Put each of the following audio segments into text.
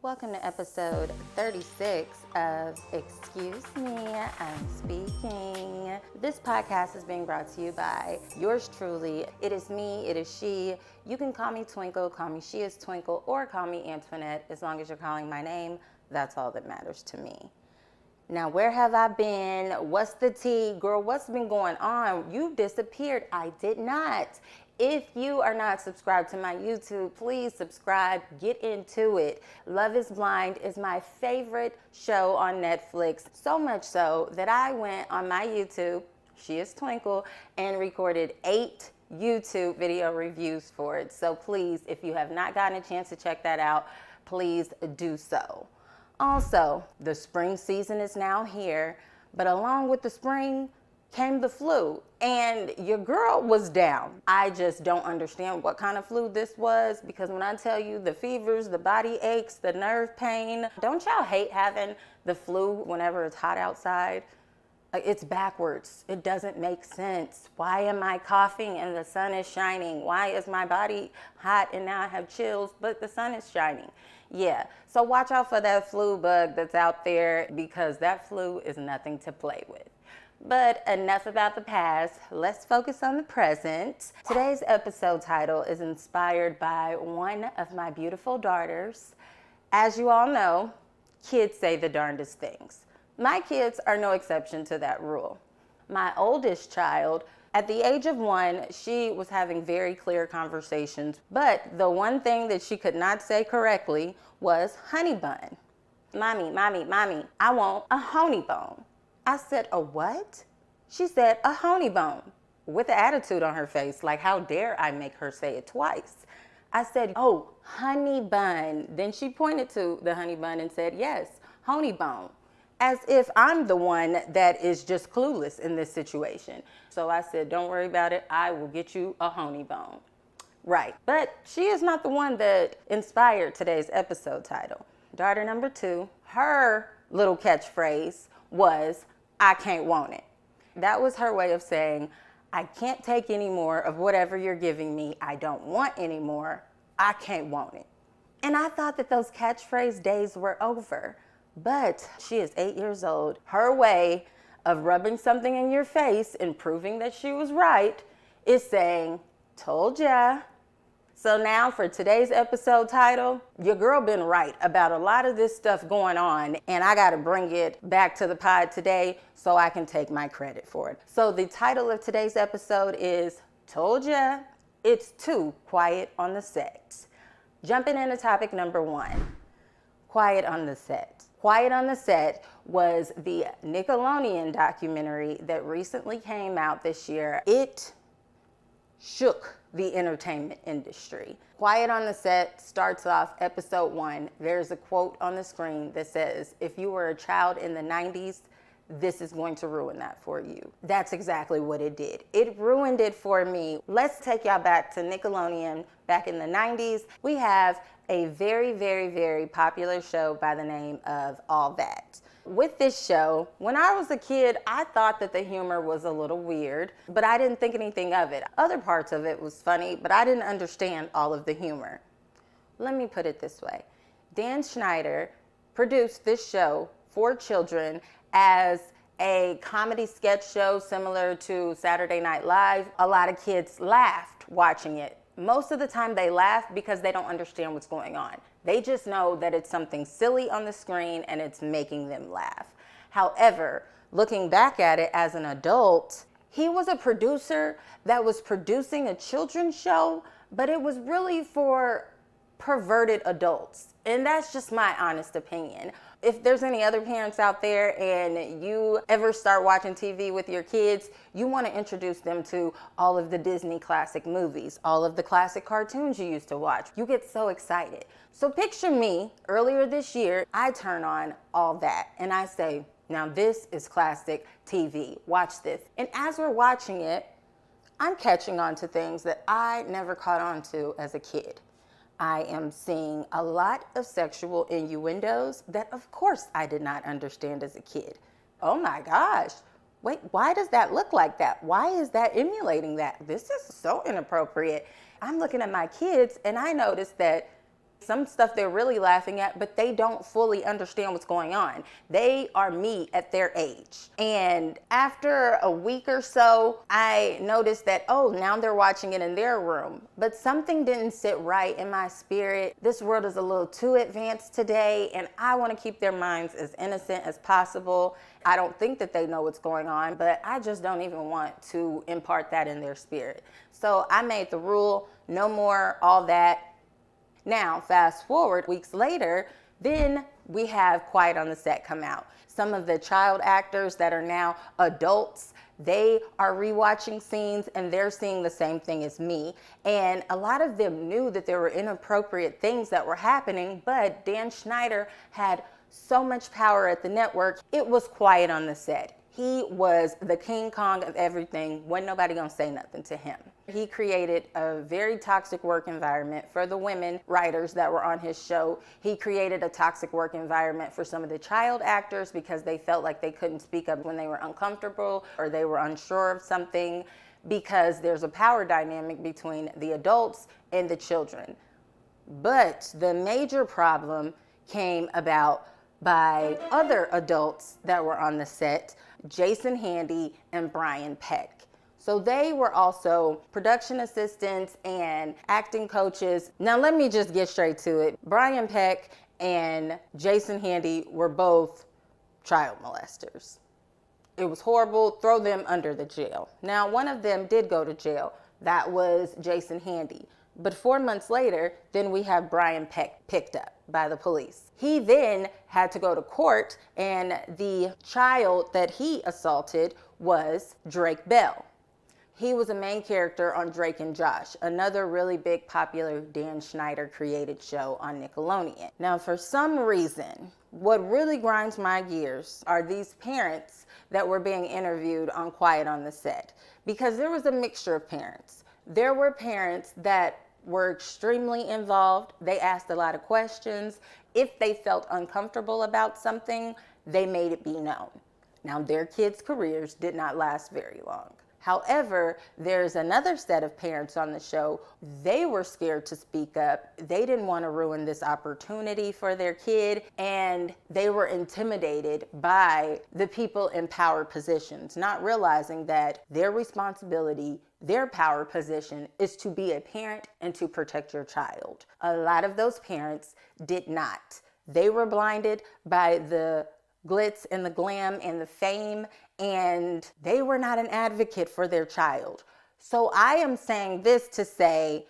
Welcome to episode 36 of Excuse Me, I'm Speaking. This podcast is being brought to you by yours truly. It is me, it is she. You can call me Twinkle, call me SheIsTwinkle, or call me Antoinette. As long as you're calling my name, that's all that matters to me. Now, where have I been? What's the tea? Girl, what's been going on? You disappeared. I did not. If you are not subscribed to my YouTube, please subscribe. Get into it. Love is Blind is my favorite show on Netflix. So much so that I went on my YouTube, SheIsTwinkle, and recorded 8 YouTube video reviews for it. So please, if you have not gotten a chance to check that out, please do so. Also, the spring season is now here, but along with the spring came the flu, and your girl was down. I just don't understand what kind of flu this was, because when I tell you the fevers, the body aches, the nerve pain, don't y'all hate having the flu whenever it's hot outside? It's backwards. It doesn't make sense. Why am I coughing and the sun is shining? Why is my body hot and now I have chills, but the sun is shining? Yeah, so watch out for that flu bug that's out there, because that flu is nothing to play with. But enough about the past, let's focus on the present. Today's episode title is inspired by one of my beautiful daughters. As you all know, kids say the darndest things. My kids are no exception to that rule. My oldest child, at the age of 1, she was having very clear conversations, but the one thing that she could not say correctly was honey bun. Mommy, mommy, mommy, I want a honey bone. I said, a what? She said, a honey bone, with an attitude on her face, like how dare I make her say it twice. I said, oh, honey bun. Then she pointed to the honey bun and said, yes, honey bone. As if I'm the one that is just clueless in this situation. So I said, don't worry about it. I will get you a honey bone. Right. But she is not the one that inspired today's episode title. Daughter number 2, her little catchphrase was, I can't want it. That was her way of saying, I can't take any more of whatever you're giving me. I don't want any more. I can't want it. And I thought that those catchphrase days were over. But she is 8 years old. Her way of rubbing something in your face and proving that she was right is saying, told ya. So now for today's episode title, your girl been right about a lot of this stuff going on, and I got to bring it back to the pod today so I can take my credit for it. So the title of today's episode is Told Ya, It's Too Quiet on the Set. Jumping into topic number 1, Quiet on the Set. Quiet on the Set was the Nickelodeon documentary that recently came out this year. It shook the entertainment industry. Quiet on the Set starts off episode 1. There's a quote on the screen that says, if you were a child in the 90s, this is going to ruin that for you. That's exactly what it did. It ruined it for me. Let's take y'all back to Nickelodeon back in the 90s. We have a very, very, very popular show by the name of All That. With this show, when I was a kid, I thought that the humor was a little weird, but I didn't think anything of it. Other parts of it was funny, but I didn't understand all of the humor. Let me put it this way. Dan Schneider produced this show for children as a comedy sketch show similar to Saturday Night Live. A lot of kids laughed watching it. Most of the time they laugh because they don't understand what's going on. They just know that it's something silly on the screen and it's making them laugh. However, looking back at it as an adult, he was a producer that was producing a children's show, but it was really for perverted adults. And that's just my honest opinion. If there's any other parents out there and you ever start watching TV with your kids, you want to introduce them to all of the Disney classic movies, all of the classic cartoons you used to watch. You get so excited. So picture me, earlier this year, I turn on All That and I say, now this is classic TV. Watch this. And as we're watching it, I'm catching on to things that I never caught on to as a kid. I am seeing a lot of sexual innuendos that, of course, I did not understand as a kid. Oh my gosh, wait, why does that look like that? Why is that emulating that? This is so inappropriate. I'm looking at my kids and I noticed that Some stuff they're really laughing at, but they don't fully understand what's going on. They are me at their age. And after a week or so, I noticed that, oh, now they're watching it in their room. But something didn't sit right in my spirit. This world is a little too advanced today, and I want to keep their minds as innocent as possible. I don't think that they know what's going on, but I just don't even want to impart that in their spirit. So I made the rule, no more all that. Now, fast forward weeks later, then we have Quiet on the Set come out. Some of the child actors that are now adults, they are rewatching scenes and they're seeing the same thing as me. And a lot of them knew that there were inappropriate things that were happening, but Dan Schneider had so much power at the network, it was quiet on the set. He was the King Kong of everything. Wasn't nobody gonna say nothing to him. He created a very toxic work environment for the women writers that were on his show. He created a toxic work environment for some of the child actors because they felt like they couldn't speak up when they were uncomfortable or they were unsure of something, because there's a power dynamic between the adults and the children. But the major problem came about by other adults that were on the set, Jason Handy and Brian Peck. So they were also production assistants and acting coaches. Now let me just get straight to it. Brian Peck and Jason Handy were both child molesters. It was horrible. Throw them under the jail. Now one of them did go to jail. That was Jason Handy. But 4 months later, then we have Brian Peck picked up by the police. He then had to go to court, and the child that he assaulted was Drake Bell. He was a main character on Drake and Josh, another really big popular Dan Schneider created show on Nickelodeon. Now, for some reason, what really grinds my gears are these parents that were being interviewed on Quiet on the Set, because there was a mixture of parents. There were parents that were extremely involved. They asked a lot of questions. If they felt uncomfortable about something, they made it be known. Now, their kids' careers did not last very long. However, there's another set of parents on the show. They were scared to speak up. They didn't want to ruin this opportunity for their kid, and they were intimidated by the people in power positions, not realizing that their responsibility, their power position, is to be a parent and to protect your child. A lot of those parents did not. They were blinded by the glitz and the glam and the fame, and they were not an advocate for their child. So I am saying this to say,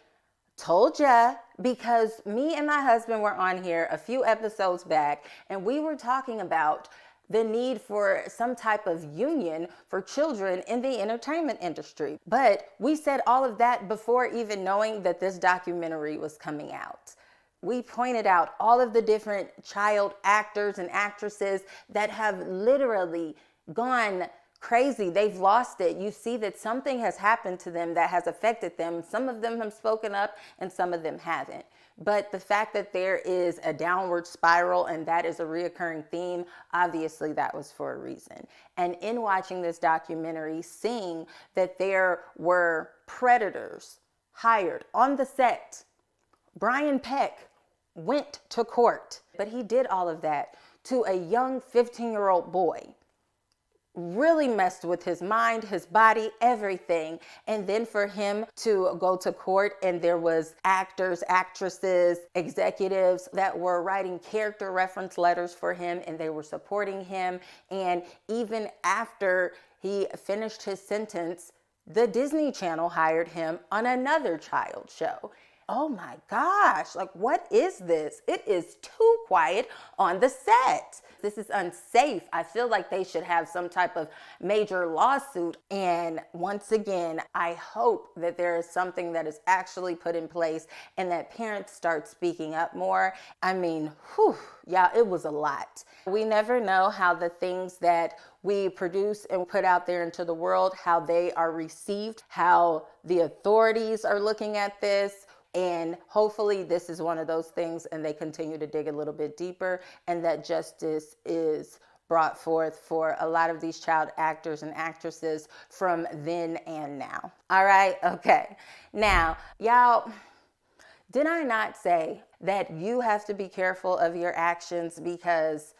told ya, because me and my husband were on here a few episodes back, and we were talking about the need for some type of union for children in the entertainment industry. But we said all of that before even knowing that this documentary was coming out. We pointed out all of the different child actors and actresses that have literally gone crazy. They've lost it. You see that something has happened to them that has affected them. Some of them have spoken up and some of them haven't. But the fact that there is a downward spiral and that is a reoccurring theme, obviously that was for a reason. And in watching this documentary, seeing that there were predators hired on the set, Brian Peck went to court, but he did all of that to a young 15-year-old boy. Really messed with his mind, his body, everything. And then for him to go to court, and there was actors, actresses, executives that were writing character reference letters for him, and they were supporting him. And even after he finished his sentence, the Disney Channel hired him on another child show. Oh my gosh, like what is this? It is too quiet on the set. This is unsafe. I feel like they should have some type of major lawsuit. And once again, I hope that there is something that is actually put in place and that parents start speaking up more. I mean, yeah, it was a lot. We never know how the things that we produce and put out there into the world, how they are received, how the authorities are looking at this. And hopefully this is one of those things and they continue to dig a little bit deeper and that justice is brought forth for a lot of these child actors and actresses from then and now. All right, okay. Now, y'all, Did I not say that you have to be careful of your actions because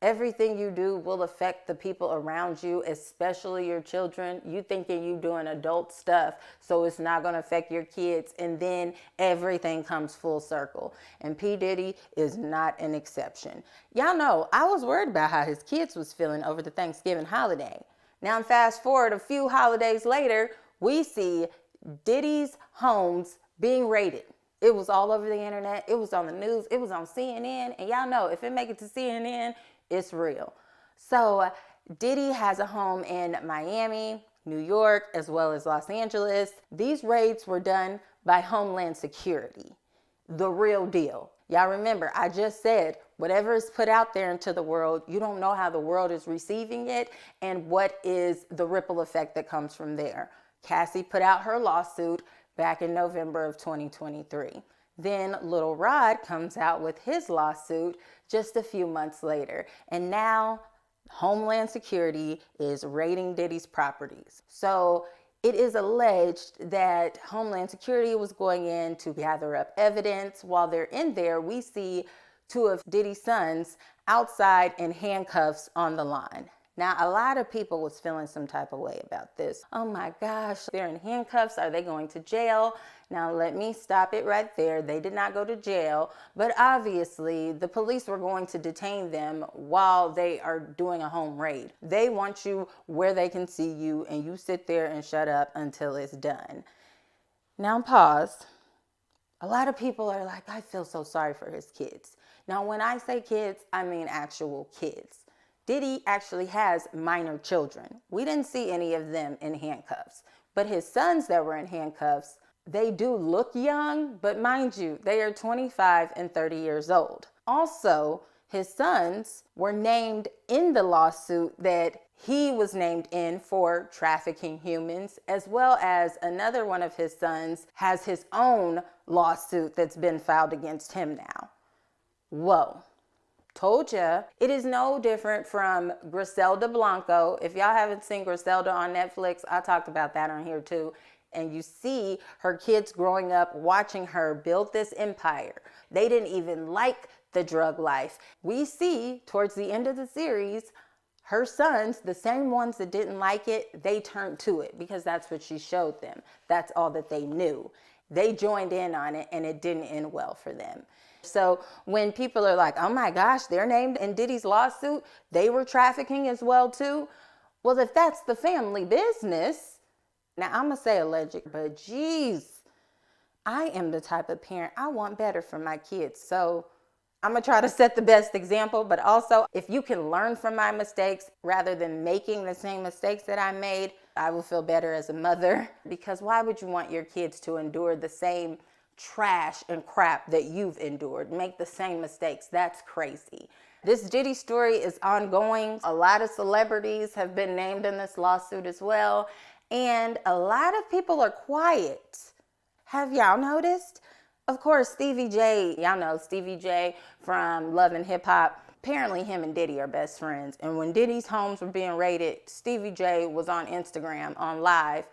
everything you do will affect the people around you, especially your children? You thinking you doing adult stuff, so it's not going to affect your kids, and then everything comes full circle. And P. Diddy is not an exception. Y'all know, I was worried about how his kids was feeling over the Thanksgiving holiday. Now, fast forward a few holidays later, we see Diddy's homes being raided. It was all over the internet. It was on the news. It was on CNN. And y'all know, if it make it to CNN, it's real. So Diddy has a home in Miami, New York, as well as Los Angeles. These raids were done by Homeland Security. The real deal. Y'all remember, I just said, whatever is put out there into the world, you don't know how the world is receiving it and what is the ripple effect that comes from there. Cassie put out her lawsuit back in November of 2023. Then Lil Rod comes out with his lawsuit just a few months later. And now Homeland Security is raiding Diddy's properties. So it is alleged that Homeland Security was going in to gather up evidence. While they're in there, we see two of Diddy's sons outside in handcuffs on the lawn. Now, a lot of people was feeling some type of way about this. Oh my gosh, they're in handcuffs. Are they going to jail? Now, let me stop it right there. They did not go to jail, but obviously the police were going to detain them while they are doing a home raid. They want you where they can see you, and you sit there and shut up until it's done. Now, pause. A lot of people are like, I feel so sorry for his kids. Now, when I say kids, I mean actual kids. Diddy actually has minor children. We didn't see any of them in handcuffs, but his sons that were in handcuffs, they do look young, but mind you, they are 25 and 30 years old. Also, his sons were named in the lawsuit that he was named in for trafficking humans, as well as another one of his sons has his own lawsuit that's been filed against him now. Whoa. Told ya. It is no different from Griselda Blanco. If y'all haven't seen Griselda on Netflix, I talked about that on here too. And you see her kids growing up watching her build this empire. They didn't even like the drug life. We see towards the end of the series, her sons, the same ones that didn't like it, they turned to it because that's what she showed them. That's all that they knew. They joined in on it and it didn't end well for them. So when people are like, oh my gosh, they're named in Diddy's lawsuit, they were trafficking as well too. Well, if that's the family business, now I'm going to say alleged, but geez, I am the type of parent, I want better for my kids. So I'm going to try to set the best example, but also if you can learn from my mistakes rather than making the same mistakes that I made, I will feel better as a mother. Because why would you want your kids to endure the same trash and crap that you've endured, make the same mistakes? That's crazy. This Diddy story is ongoing. A lot of celebrities have been named in this lawsuit as well. And a lot of people are quiet. Have y'all noticed? Of course, Stevie J, y'all know Stevie J from Love and Hip Hop. Apparently him and Diddy are best friends. And when Diddy's homes were being raided, Stevie J was on Instagram on live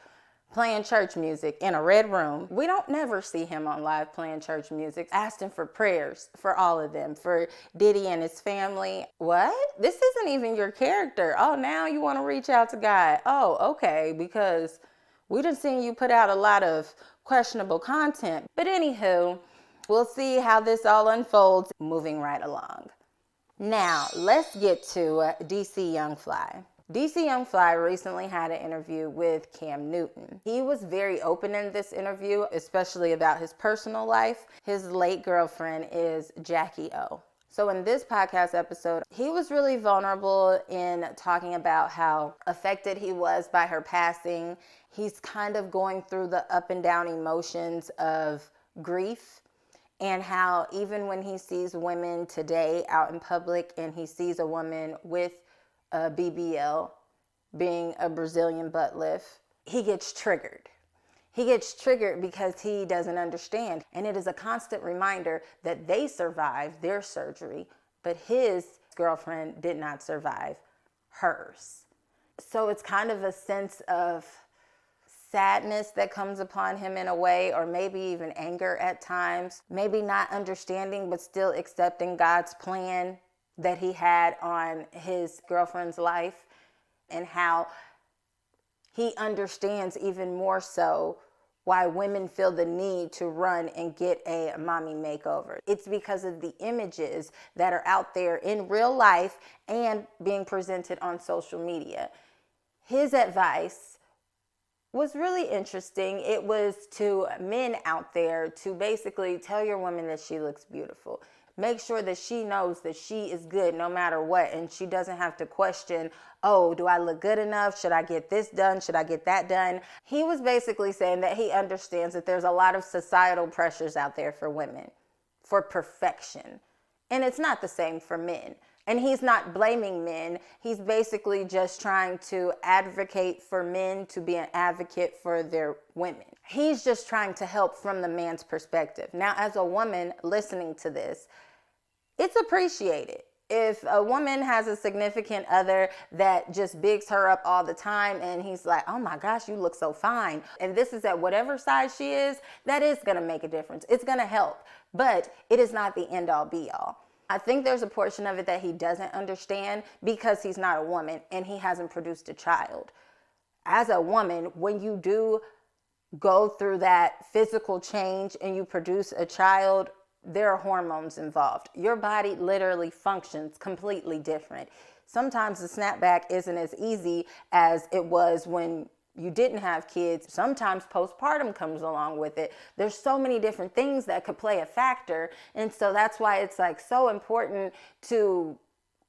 playing church music in a red room. We don't never see him on live playing church music, asking for prayers for all of them, for Diddy and his family. What? This isn't even your character. Oh, now you want to reach out to God. Oh, okay, because we done seen you put out a lot of questionable content. But anywho, we'll see how this all unfolds moving right along. Now, let's get to DC Young Fly. DC Young Fly recently had an interview with Cam Newton. He was very open in this interview, especially about his personal life. His late girlfriend is Jackie O. So in this podcast episode, he was really vulnerable in talking about how affected he was by her passing. He's kind of going through the up and down emotions of grief, and how even when he sees women today out in public and he sees a woman with a BBL, being a Brazilian butt lift, he gets triggered. He gets triggered because he doesn't understand. And it is a constant reminder that they survived their surgery, but his girlfriend did not survive hers. So it's kind of a sense of sadness that comes upon him in a way, or maybe even anger at times, maybe not understanding but still accepting God's plan that he had on his girlfriend's life, and how he understands even more so why women feel the need to run and get a mommy makeover. It's because of the images that are out there in real life and being presented on social media. His advice was really interesting. It was to men out there to basically tell your woman that she looks beautiful. Make sure that she knows that she is good no matter what, and she doesn't have to question, oh, do I look good enough? Should I get this done? Should I get that done? He was basically saying that he understands that there's a lot of societal pressures out there for women, for perfection. And it's not the same for men. And he's not blaming men. He's basically just trying to advocate for men to be an advocate for their women. He's just trying to help from the man's perspective. Now, as a woman listening to this, it's appreciated. If a woman has a significant other that just bigs her up all the time and he's like, oh my gosh, you look so fine, and this is at whatever size she is, that is going to make a difference. It's going to help, but it is not the end all be all. I think there's a portion of it that he doesn't understand because he's not a woman and he hasn't produced a child. As a woman, when you do go through that physical change and you produce a child, there are hormones involved. Your body literally functions completely different. Sometimes the snapback isn't as easy as it was when you didn't have kids. Sometimes postpartum comes along with it. There's so many different things that could play a factor. And so that's why it's like so important to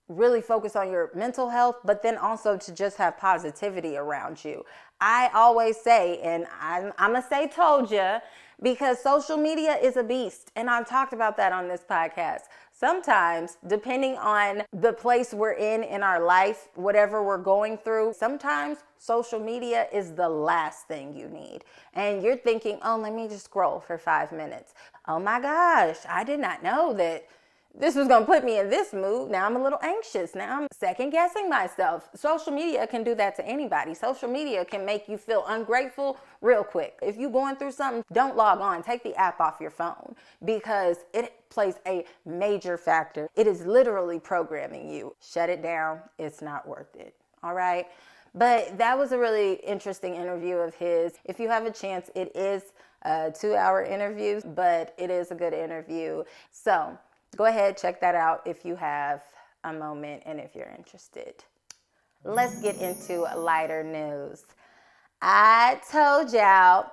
really focus on your mental health, but then also to just have positivity around you. I always say, and I'm gonna say told ya, because social media is a beast. And I've talked about that on this podcast. Sometimes, depending on the place we're in our life, whatever we're going through, sometimes social media is the last thing you need. And you're thinking, oh, let me just scroll for 5 minutes. Oh my gosh, I did not know that this was going to put me in this mood. Now I'm a little anxious. Now I'm second guessing myself. Social media can do that to anybody. Social media can make you feel ungrateful real quick. If you're going through something, don't log on. Take the app off your phone because it plays a major factor. It is literally programming you. Shut it down. It's not worth it. All right. But that was a really interesting interview of his. If you have a chance, it is a 2-hour interview, but it is a good interview. So go ahead, check that out if you have a moment and if you're interested. Let's get into lighter news. I told y'all,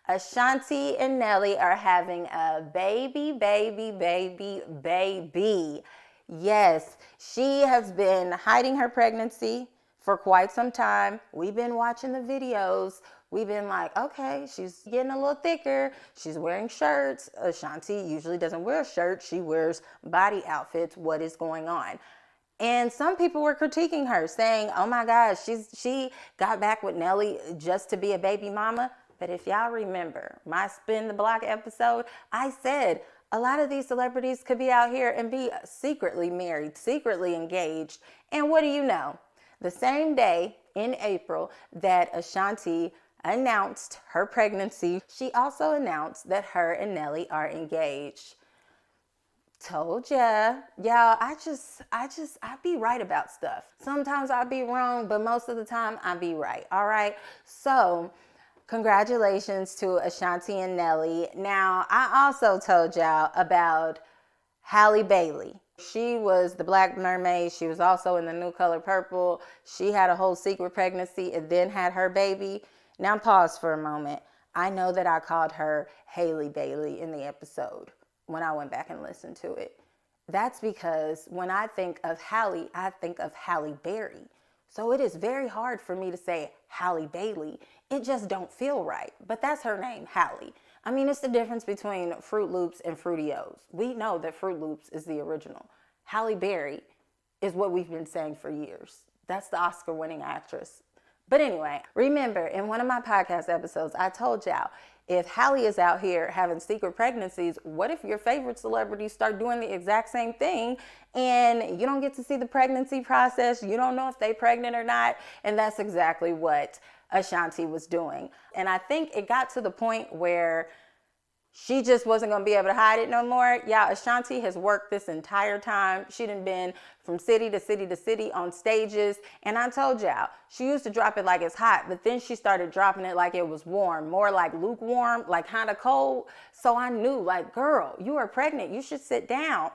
Ashanti and Nelly are having a baby. Yes, she has been hiding her pregnancy for quite some time. We've been watching the videos. We've been like, okay, she's getting a little thicker. She's wearing shirts. Ashanti usually doesn't wear shirts. She wears body outfits. What is going on? And some people were critiquing her, saying, oh my gosh, she got back with Nelly just to be a baby mama. But if y'all remember my Spin the Block episode, I said a lot of these celebrities could be out here and be secretly married, secretly engaged. And what do you know? The same day in April that Ashanti announced her pregnancy, she also announced that her and Nelly are engaged. Told ya. Y'all, I be right about stuff. Sometimes I be wrong, but most of the time I be right. All right. So congratulations to Ashanti and Nelly. Now, I also told y'all about Halle Bailey. She was the Black Mermaid. She was also in The New Color Purple. She had a whole secret pregnancy and then had her baby. Now pause for a moment. I know that I called her Haley Bailey in the episode when I went back and listened to it. That's because when I think of Halle, I think of Halle Berry. So it is very hard for me to say Halle Bailey. It just don't feel right. But that's her name, Halle. I mean, it's the difference between Fruit Loops and Fruity-O's. We know that Fruit Loops is the original. Halle Berry is what we've been saying for years. That's the Oscar-winning actress. But anyway, remember, in one of my podcast episodes, I told y'all, if Hallie is out here having secret pregnancies, what if your favorite celebrities start doing the exact same thing and you don't get to see the pregnancy process? You don't know if they're pregnant or not. And that's exactly what Ashanti was doing. And I think it got to the point where she just wasn't going to be able to hide it no more. Yeah, Ashanti has worked this entire time. She done been from city to city to city on stages. And I told y'all, she used to drop it like it's hot, but then she started dropping it like it was warm, more like lukewarm, like kind of cold. So I knew, like, girl, you are pregnant. You should sit down.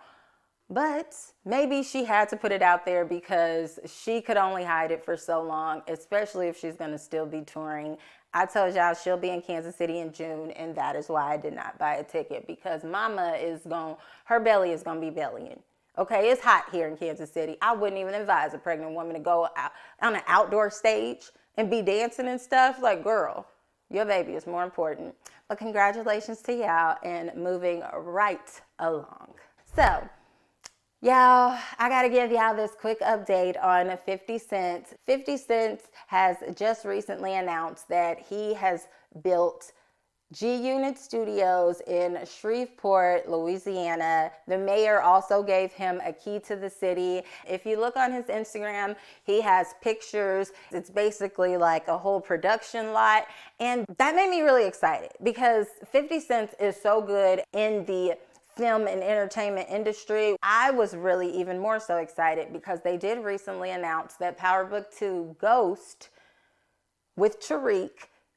But maybe she had to put it out there because she could only hide it for so long, especially if she's going to still be touring. I told y'all she'll be in Kansas City in June, and that is why I did not buy a ticket, because mama is her belly is going to be bellying. Okay, it's hot here in Kansas City. I wouldn't even advise a pregnant woman to go out on an outdoor stage and be dancing and stuff. Like, girl, your baby is more important. But congratulations to y'all, and moving right along. So, y'all, I gotta give y'all this quick update on 50 Cent. 50 Cent has just recently announced that he has built G-Unit Studios in Shreveport, Louisiana. The mayor also gave him a key to the city. If you look on his Instagram, he has pictures. It's basically like a whole production lot. And that made me really excited because 50 Cent is so good in the film and entertainment industry. I was really even more so excited because they did recently announce that Power Book 2 Ghost with Tariq,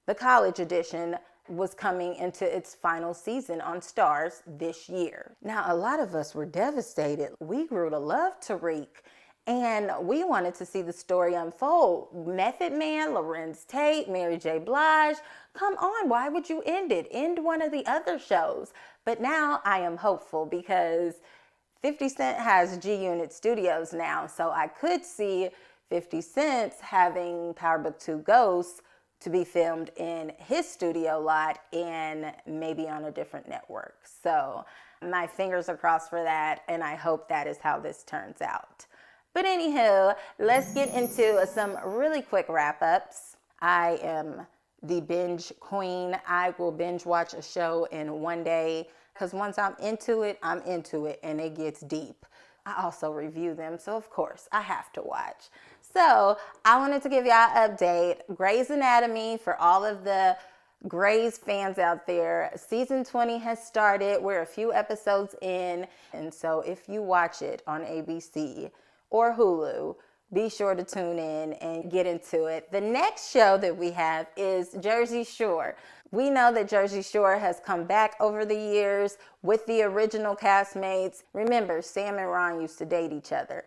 the college edition, was coming into its final season on Stars this year. Now, a lot of us were devastated. We grew to love Tariq, and we wanted to see the story unfold. Method Man, Lorenz Tate, Mary J. Blige, come on, why would you end it? End one of the other shows. But now I am hopeful because 50 Cent has G-Unit Studios now, so I could see 50 Cent having Power Book 2 Ghosts to be filmed in his studio lot and maybe on a different network. So my fingers are crossed for that, and I hope that is how this turns out. But anywho, let's get into some really quick wrap-ups. I am the binge queen. I will binge watch a show in one day because once I'm into it, and it gets deep. I also review them, so of course I have to watch. So I wanted to give y'all an update. Grey's Anatomy, for all of the Grey's fans out there, season 20 has started. We're a few episodes in, and so if you watch it on ABC or Hulu, be sure to tune in and get into it. The next show that we have is Jersey Shore. We know that Jersey Shore has come back over the years with the original castmates. Remember, Sam and Ron used to date each other.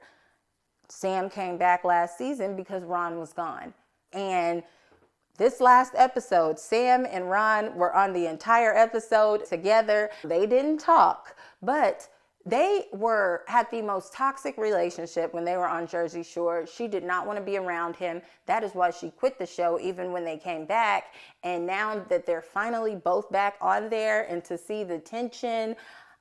Sam came back last season because Ron was gone. And this last episode, Sam and Ron were on the entire episode together. They didn't talk, but they had the most toxic relationship when they were on Jersey Shore. She did not want to be around him. That is why she quit the show even when they came back. And now that they're finally both back on there, and to see the tension,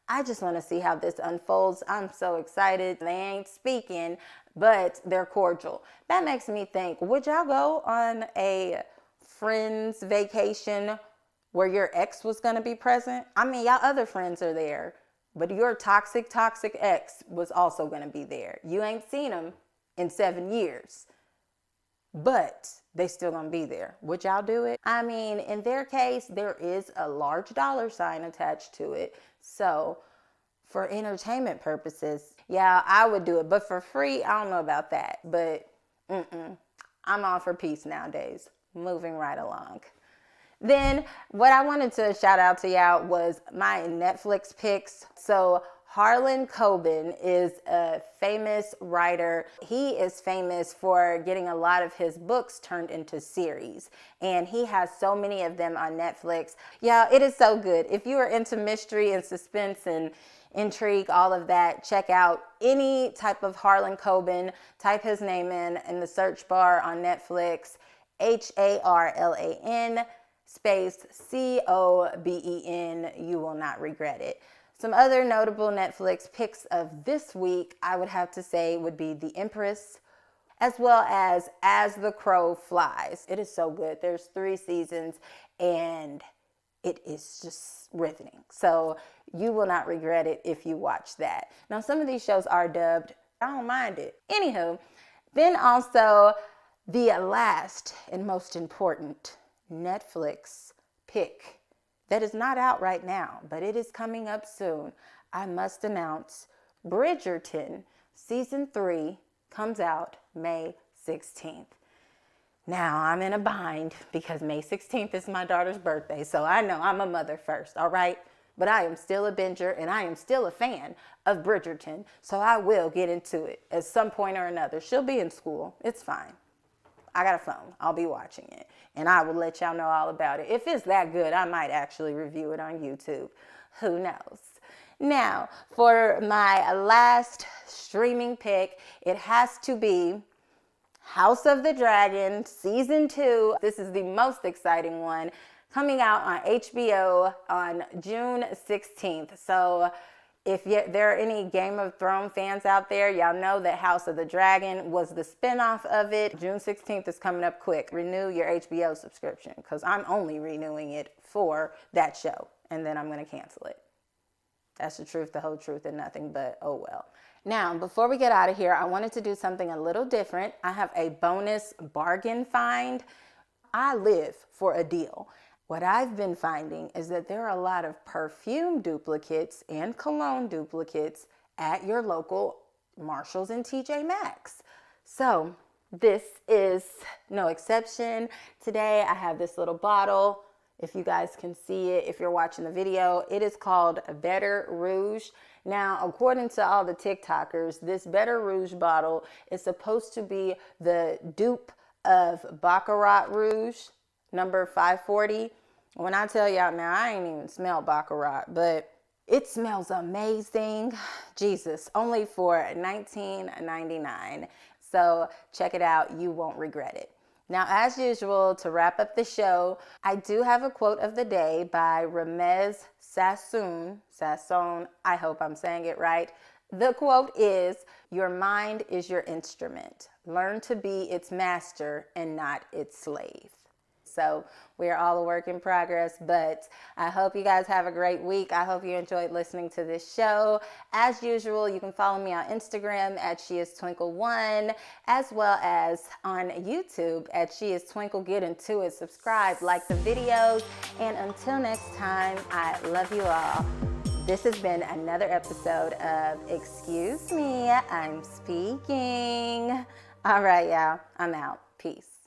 I just want to see how this unfolds. I'm so excited. They ain't speaking, but they're cordial. That makes me think, would y'all go on a friend's vacation where your ex was going to be present? I mean, y'all other friends are there, but your toxic ex was also going to be there. You ain't seen him in 7 years, but they still going to be there. Would y'all do it? I mean, in their case, there is a large dollar sign attached to it. So for entertainment purposes, yeah, I would do it. But for free, I don't know about that. But I'm all for peace nowadays. Moving right along. Then what I wanted to shout out to y'all was my Netflix picks. So Harlan Coben is a famous writer. He is famous for getting a lot of his books turned into series. And he has so many of them on Netflix. Yeah, it is so good. If you are into mystery and suspense and intrigue, all of that, check out any type of Harlan Coben. Type his name in the search bar on Netflix. HARLAN space COBEN. You will not regret it. Some other notable Netflix picks of this week, I would have to say, would be The Empress. as well as the Crow Flies. It is so good. There's 3 seasons and it is just riveting. So you will not regret it if you watch that. Now, some of these shows are dubbed. I don't mind it. Anywho, then also the last and most important Netflix pick that is not out right now, but it is coming up soon. I must announce Bridgerton season 3 comes out May 16th. Now, I'm in a bind because May 16th is my daughter's birthday, so I know I'm a mother first, all right? But I am still a binger and I am still a fan of Bridgerton, so I will get into it at some point or another. She'll be in school. It's fine. I got a phone. I'll be watching it, and I will let y'all know all about it. If it's that good, I might actually review it on YouTube. Who knows? Now, for my last streaming pick, it has to be House of the Dragon Season 2. This is the most exciting one, coming out on HBO on June 16th. So if there are any Game of Thrones fans out there, y'all know that House of the Dragon was the spinoff of it. June 16th is coming up quick. Renew your HBO subscription because I'm only renewing it for that show, and then I'm going to cancel it. That's the truth, the whole truth, and nothing but oh well. Now, before we get out of here, I wanted to do something a little different. I have a bonus bargain find. I live for a deal. What I've been finding is that there are a lot of perfume duplicates and cologne duplicates at your local Marshalls and TJ Maxx. So this is no exception. Today I have this little bottle. If you guys can see it, if you're watching the video, it is called Better Rouge. Now, according to all the TikTokers, this Better Rouge bottle is supposed to be the dupe of Baccarat Rouge, number 540. When I tell y'all now, I ain't even smelled Baccarat, but it smells amazing. Jesus, only for $19.99. So check it out. You won't regret it. Now, as usual, to wrap up the show, I do have a quote of the day by Ramez Sassoon, I hope I'm saying it right. The quote is, "Your mind is your instrument. Learn to be its master and not its slave." So we are all a work in progress, but I hope you guys have a great week. I hope you enjoyed listening to this show. As usual, you can follow me on Instagram at SheIsTwinkle1, as well as on YouTube at SheIsTwinkle. Get into it, subscribe, like the videos, and until next time, I love you all. This has been another episode of Excuse Me, I'm Speaking. All right, y'all, I'm out. Peace.